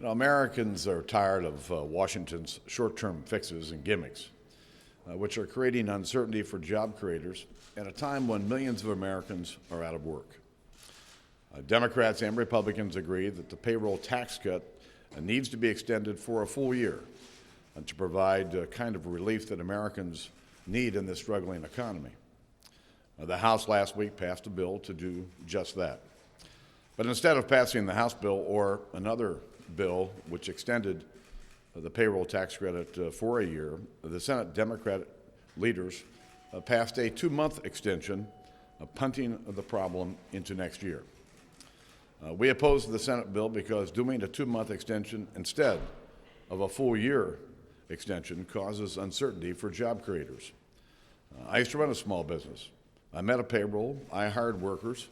Americans are tired of Washington's short-term fixes and gimmicks, which are creating uncertainty for job creators at a time when millions of Americans are out of work. Democrats and Republicans agree that the payroll tax cut needs to be extended for a full year to provide the kind of relief that Americans need in this struggling economy. The House last week passed a bill to do just that. But instead of passing the House bill or another bill which extended the payroll tax credit for a year, the Senate Democratic leaders passed a 2-month extension, punting the problem into next year. We opposed the Senate bill because doing a 2-month extension instead of a full year extension causes uncertainty for job creators. I used to run a small business. I met a payroll. I hired workers.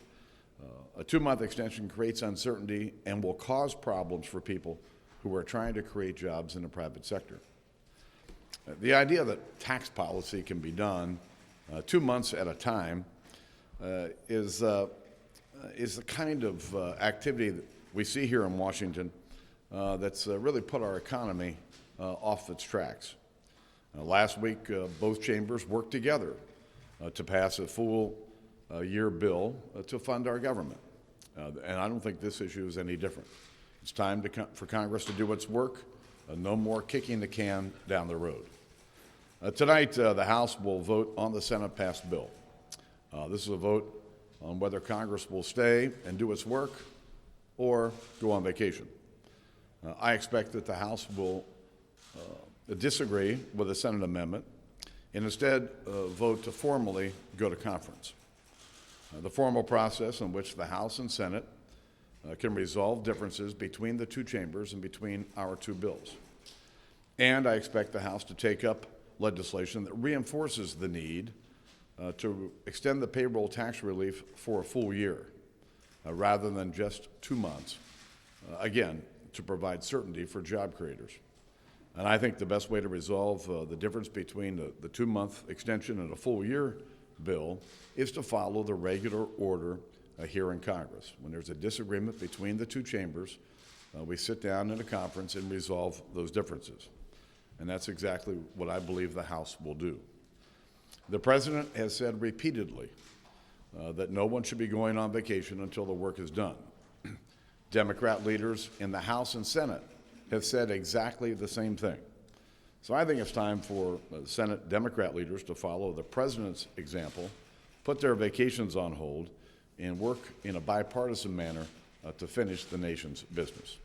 A 2-month extension creates uncertainty and will cause problems for people who are trying to create jobs in the private sector. The idea that tax policy can be done 2 months at a time is the kind of activity that we see here in Washington that's really put our economy off its tracks. Last week, both chambers worked together to pass a full year bill to fund our government. And I don't think this issue is any different. It's time for Congress to do its work, no more kicking the can down the road. Tonight, the House will vote on the Senate-passed bill. This is a vote on whether Congress will stay and do its work or go on vacation. I expect that the House will disagree with the Senate amendment and instead vote to formally go to conference. The formal process in which the House and Senate can resolve differences between the two chambers and between our two bills. And I expect the House to take up legislation that reinforces the need to extend the payroll tax relief for a full year rather than just 2 months, again, to provide certainty for job creators. And I think the best way to resolve the difference between the 2-month extension and a full year bill is to follow the regular order here in Congress. When there's a disagreement between the two chambers, we sit down in a conference and resolve those differences. And that's exactly what I believe the House will do. The President has said repeatedly that no one should be going on vacation until the work is done. Democrat leaders in the House and Senate have said exactly the same thing. So I think it's time for Senate Democrat leaders to follow the President's example, put their vacations on hold, and work in a bipartisan manner to finish the nation's business.